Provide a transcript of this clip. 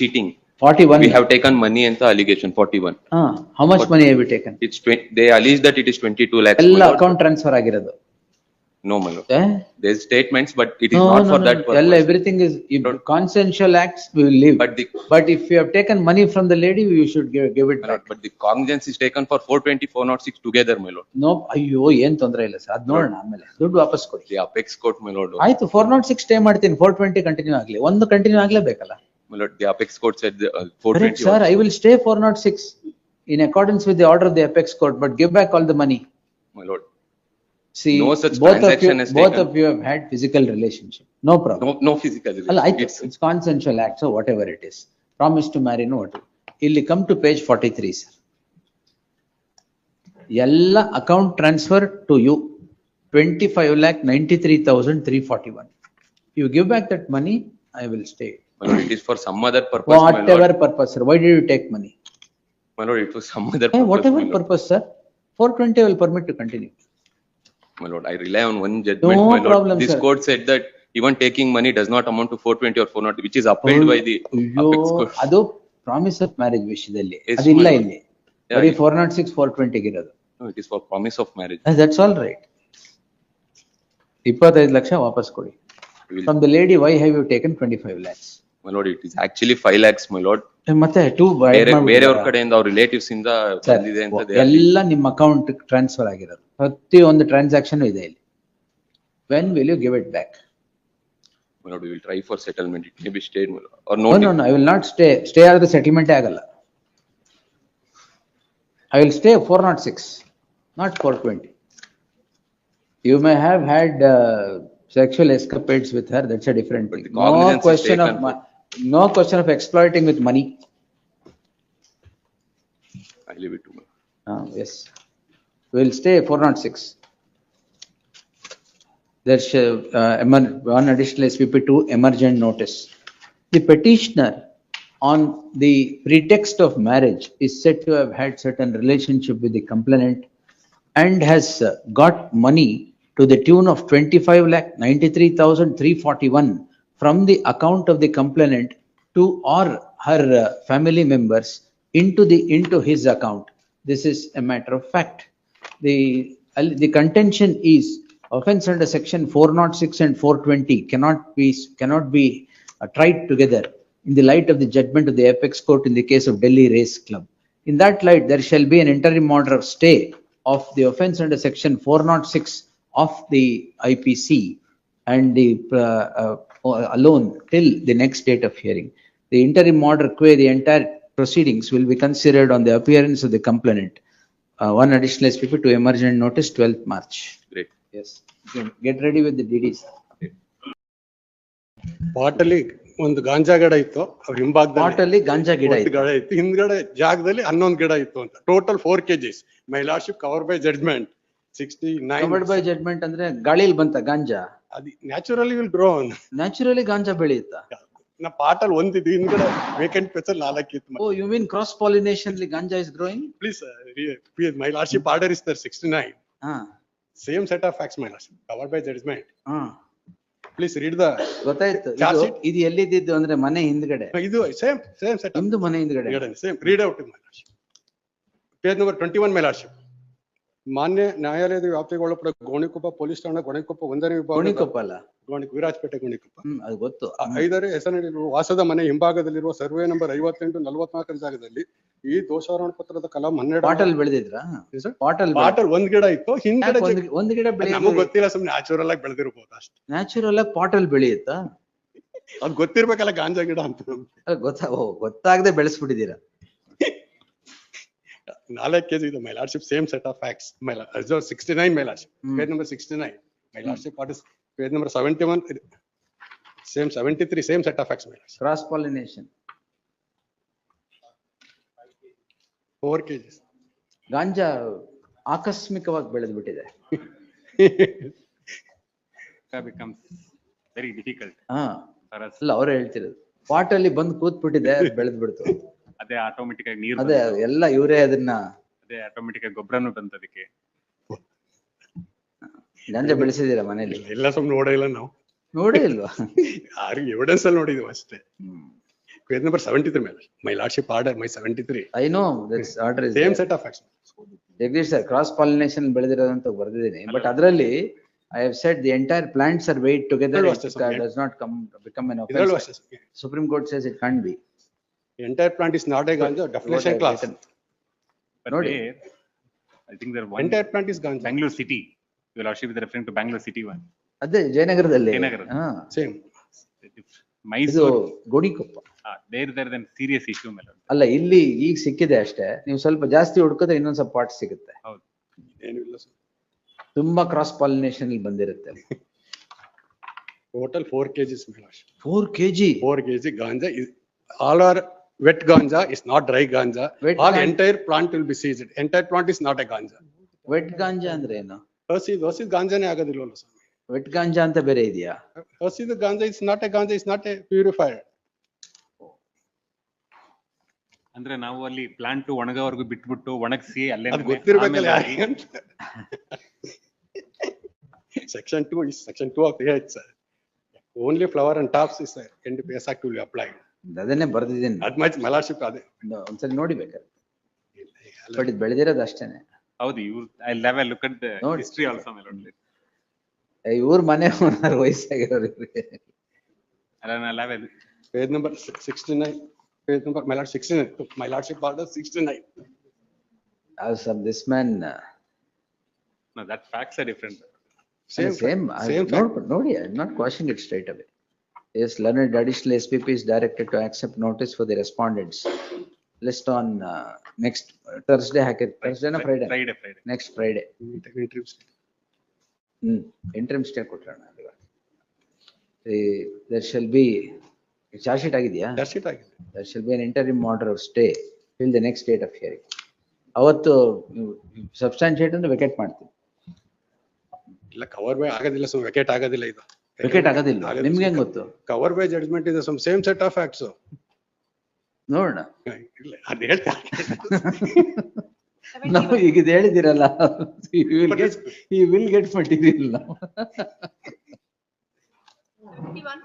cheating. 41. We have taken money and the allegation 41. How much money have you taken? It's 20, they allege that it is 22 lakhs. ಎಲ್ಲ account transfer ಆಗಿರೋದು. No, my lord. Eh? There's statements, but it is not for that purpose. ಎಲ್ಲ everything is consensual acts we will leave. But if you have taken money from the lady, you should give it back. But the cognizance is taken for 420, 406 together, my lord. No, ಅಯ್ಯೋ ಏನ್ ತೊಂದ್ರೆ ಇಲ್ಲ sir, ಅದ್ ನೋಡೋಣ ಆಮೇಲೆ. ದುಡ್ಡು ವಾಪಸ್ ಕೊಡಿ. The apex court, my lord. ಆಯ್ತು 406 ಸ್ಟೇ ಮಾಡ್ತೀನಿ, 420 ಕಂಟಿನ್ಯೂ ಆಗ್ಲಿ. ಒಂದು continue ಆಗ್ಲೇಬೇಕಲ್ಲ. My lord, the apex court said 420. Sir, I will stay 406 in accordance with the order of the apex court, but give back all the money. My lord. See, no such both transaction has both taken. of you have had physical relationship. No problem. No physical relationship. It's consensual act, so whatever it is. Promise to marry, no what. Illi come to page 43, sir. Yalla account transfer to you 25,93,341. You give back that money, I will stay. My lord, it is for some other purpose. Whatever purpose, sir. Why did you take money? My lord, it was some other purpose. Whatever purpose, sir. 420 will permit to continue. My lord, I rely on one judgment. No my lord. problem, This sir. court said that even taking money does not amount to 420 or 490, which is upheld by the apex court. ಅದು promise of marriage ವಿಷಯದಲ್ಲಿ Yes, ಅದಿಲ್ಲ my lord. ಇಲ್ಲಿ. Yeah, ಬರೀ it- 406, 420 ಇರೋದು. No, it is for promise of marriage. That's all right. 25 lakh ವಾಪಸ್ ಕೊಡಿ. We will- From the lady, why have you taken 25 lakhs? My lord, it is actually 5 lakhs, my lord. ಮತ್ತೆ 2 ಬೇರೆಯವ್ರ ಕಡೆಯಿಂದ ಅವ್ರ relatives ಇಂದ ಬಂದಿದೆ ಅಂತ they are- ಎಲ್ಲ ನಿಮ್ಮ ಅಕೌಂಟ್ ಟ್ರಾನ್ಸ್ಫರ್ ಆಗಿರೋದು. ಪ್ರತಿಯೊಂದು ಟ್ರಾನ್ಸಾಕ್ಷನ್ ಇದೆ ಇಲ್ಲಿ. When will you give it back? My lord, we will try for settlement. It may be stayed, my lord, or No, no. I will not stay. Stay ಆದ್ರೆ settlement ಆಗಲ್ಲ. I will stay 406, not 420. You may have had sexual escapades with her, that's a different But thing. the cognizance is taken No question of exploiting with money. I leave it to my. Yes. We will stay 406. There's one additional SPP2 emergent notice. The petitioner on the pretext of marriage is said to have had certain relationship with the complainant and has got money to the tune of 25,93,341 from the account of the complainant to or her family members into his account. This is a matter of fact. The contention is offense under section 406 and 420 cannot be tried together in the light of the judgment of the apex court in the case of Delhi Race Club. In that light, there shall be an interim order of stay of the offense under section 406 of the IPC and the alone till the next date of hearing. The interim order the entire proceedings will be considered on the appearance of the complainant. One additional SPP to emergent notice 12th March. Great. Yes. Get ready with the DDs. ಪಾಟಲ್ಲಿ ಒಂದು ಗಾಂಜಾ ಗಿಡ ಇತ್ತು, ಅವ್ರ ಹಿಂಭಾಗದಲ್ಲಿ ಪಾಟಲ್ಲಿ ಗಾಂಜಾ ಗಿಡ ಒಂದು ಗಿಡ ಇತ್ತು, ಹಿಂದ್ಗಡೆ ಜಾಗದಲ್ಲಿ 11 ಗಿಡ ಇತ್ತು ಅಂತ. Total 4 kgs. My lordship cover by judgment 69. Covered by judgment ಅಂದ್ರೆ ಗಾಳಿಯಲ್ಲಿ ಬಂತ ಗಾಂಜಾ? ಅದು naturally will grow. Naturally ganja ಬೆಳೆಯುತ್ತಾ? ನಾ ಪಾಟಲ್ಲಿ ಒಂದಿದ್ದು ಹಿಂದ್ಗಡೆ ವೇಕೆಂಟ್ ಪ್ಲೇಸ್ ಅಲ್ಲಿ 4 ಇತ್ತು. Oh, you mean cross pollination ganja is growing? Please, my lordship order is there 69. Same set of facts, my lordship, covered by judgment. Please read the. ಗೊತ್ತಾಯ್ತು. ಇದು ಎಲ್ಲಿದ್ದು ಅಂದ್ರೆ ಮನೆ ಹಿಂದ್ಗಡೆ. ಇದು same set. ನಿಮ್ದು ಮನೆ ಹಿಂದ್ಗಡೆ. Same. Read out, my lordship. Page number 21, my lordship. ಮಾನ್ಯ ನ್ಯಾಯಾಲಯದ ವ್ಯಾಪ್ತಿಗೆ ಒಳಪಡ ಗೋಣಿಕೊಪ್ಪ ಪೊಲೀಸ್ ಠಾಣಾ ಗೋಣಿಕೊಪ್ಪ 1ನೇ ವಿಭಾಗ. ಗೋಣಿಕೊಪ್ಪ ಅಲ್ಲ, ವಿರಾಜಪೇಟೆ ಗೋಣಿಕೊಪ್ಪ. ಅದು ಗೊತ್ತು. 5ನೇ ಹೆಸರಿನಲ್ಲಿರುವ ವಾಸದ ಮನೆ ಹಿಂಭಾಗದಲ್ಲಿರುವ ಸರ್ವೆ ನಂಬರ್ 58-44 ಜಾಗದಲ್ಲಿ ಈ ದೋಷಾರೋಪಣ ಪತ್ರದ ಕಲಂ 12. ಪಾಟಲ್ ಬೆಳೆದಿದ್ರ? ಪಾಟಲ್ ಒಂದ್ ಗಿಡ ಇತ್ತು, ಹಿಂದ್ಗಡೆ ಒಂದ್ ಗಿಡ ನಮಗ್ ಗೊತ್ತಿಲ್ಲ, ಸುಮ್ನೆ ನ್ಯಾಚುರಲ್ ಆಗಿ ಬೆಳೆದಿರ್ಬೋದು ಅಷ್ಟೇ. ನ್ಯಾಚುರಲ್ ಆಗಿ ಪಾಟಲ್ ಬೆಳೆಯುತ್ತಾ? ಅದ್ ಗೊತ್ತಿರ್ಬೇಕಲ್ಲ ಗಾಂಜಾ ಗಿಡ ಅಂತ. ಗೊತ್ತಾಗದೆ ಬೆಳೆಸ್ಬಿಟ್ಟಿದ್ದೀರಾ. 4 kg ಇದೆ, my lordship, same set of facts. My lordship 69, my lordship. Page number 69. My lordship, what is page number 71? Same 73, same set of facts, my lordship. Cross pollination. 4 kgs. ಗಾಂಜಾ ಆಕಸ್ಮಿಕವಾಗಿ ಬೆಳೆದು ಬಿಟ್ಟಿದೆ. becomes very difficult. ಅಲ್ಲ, ಅವರೇ ಹೇಳ್ತಿರೋದು. ಪಾಟಲ್ಲಿ ಬಂದು ಕೂತ್ ಬಿಟ್ಟಿದೆ, ಬೆಳೆದ್ ಬಿಡ್ತು. ಅದೇ ಆಟೋಮೆಟಿಕ್ ಆಗಿ ನೀರು, ಅದೇ ಎಲ್ಲ ಇವರೇ ಅದನ್ನ, ಅದೇ ಆಟೋಮೆಟಿಕ್ ಆಗಿ ಗೊಬ್ಬರನು ಬಂತ ಅದಕ್ಕೆ. ಗಾಂಜಾ ಬೆಳೆಸಿದೀರಾ ಮನೇಲಿ? ಎಲ್ಲ ಸುಮ್ನೆ ನೋಡೇ ಇಲ್ಲ ನಾವು. ನೋಡೇ ಇಲ್ವಾ? ಯಾರಿಗೆ ಎವಿಡೆನ್ಸ್ ಅಲ್ಲಿ ನೋಡಿದ್ವಿ ಅಷ್ಟೇ. page number 73, my lordship. My lordship order, my 73. I know, that's order is Same there. set of facts. Jagdish sir, cross pollination ಬೆಳೆದಿರೋದಂತ ಬರ್ದಿದ್ದೀನಿ, but ಅದರಲ್ಲಿ I have said the entire plants are weighed together, ಇದ್ರಲ್ಲೂ it ಅಷ್ಟೇ ಸ್ವಾಮಿ. does not become an Idrallu offense. ಅಷ್ಟೇ. Supreme Court says it can't be. Entire plant is not a ganja, definition What I have clause. written. But Nodi. there, I think there one, Entire plant is ganja. Bangalore city, your lordship is referring to Bangalore city one. ಅದೇ ಜಯನಗರದಲ್ಲಿ. ಜಯನಗರ. ಹಾ. Same. ಇದು Mysore, Gonikoppa. there then serious issue, my lord. ಅಲ್ಲ, ಇಲ್ಲಿ ಈಗ ಸಿಕ್ಕಿದೆ ಅಷ್ಟೇ, ನೀವು ಸ್ವಲ್ಪ ಜಾಸ್ತಿ ಹುಡುಕಿದ್ರೆ ಇನ್ನೊಂದ್ ಸ್ವಲ್ಪ ಪಾಟ್ ಸಿಗುತ್ತೆ. ಹೌದು. ಏನಿಲ್ಲ sir. ತುಂಬಾ ಕ್ರಾಸ್ ಪಾಲಿನೇಷನ್ ಬಂದಿರುತ್ತೆ. Total 4 kgs, my lordship. 4 kg. 4 kg ganja is, all are wet ganja, is not dry ganja. Wet All ganja. entire plant will be seized. Entire plant is not a ganja. Wet ganja ಅಂದ್ರೆ ಏನು? ಹಸಿ ಗಾಂಜಾನೇ ಆಗೋದಿಲ್ವಲ್ಲ ಸ್ವಾಮಿ. Vet ಗಾಂಜಾ ಅಂತ ಬೇರೆ ಇದೆಯಾ? ಹಸಿದು ganja is not a ganja, is not a purified. ಅಂದ್ರೆ ನಾವು ಅಲ್ಲಿ ಪ್ಲಾಂಟ್ ಒಣಗವರೆಗೂ ಬಿಟ್ಬಿಟ್ಟು ಒಣಗಿಸಿ ಅಲ್ಲೇ ಅದು ಗೊತ್ತಿರ್ಬೇಕಲ್ಲ ಯಾರಿಗೆ ಅಂತ. Section 2 is section 2 of the H, sir. Only flower and tops is NDPS Act will be applied. ಅದನ್ನೇ ಬರ್ದಿದ್ದೀನಿ. That much my lordship ಅದೇ. ಒಂದ್ಸರಿ ನೋಡಿ ಬೇಕಾದ್ರೆ. ಬಟ್ ಇದು ಬೆಳೆದಿರೋದು ಅಷ್ಟೇನೆ. ಹೌದು, ಇವ್ರು I leave a look at the ನೋಡಿ. History also, my lord. ಇವ್ರ ಮನೆ ಓನರ್ ವಯಸ್ಸಾಗಿರೋರು ಇವ್ರಿಗೆ. ಅಲ್ಲ ನಾ ಲೆವ್ Page number 69, page number, my lord 69, my lordship order 69. As of this man, no, that facts are different. Same same, fact. ನೋಡಿ, I'm not quashing it straight away. Yes, learned additional SPP is directed to accept notice for the respondents. List on next Thursday, Thursday na Friday? Friday. Next Friday. Interim state. Interim stay ಕೊಟ್ಟರೋಣ. There shall be, charge sheet ಆಗಿದೆಯಾ? That's it ಆಗಿದೆ. There shall be an interim order of stay till the next date of hearing. ಅವತ್ತು substantiate ಅಂದ್ರೆ vacate ಮಾಡ್ತೀವಿ. ಇಲ್ಲ cover by ಆಗೋದಿಲ್ಲ, so vacate ಆಗೋದಿಲ್ಲ ಇದು. Vacate ಆಗೋದಿಲ್ಲ, ನಿಮ್ಗೆ ಹೆಂಗ್ ಗೊತ್ತು? ಕವರ್ ಬೈ ಜಡ್ಜ್ಮೆಂಟ್ ಇದೆ, some same set of facts. ನೋಡೋಣ. ಇಲ್ಲ ಅದು ಹೇಳ್ತಾ ನಾವು ಈಗ ಇದು ಹೇಳಿದಿರಲ್ಲ, he will get material now. 51.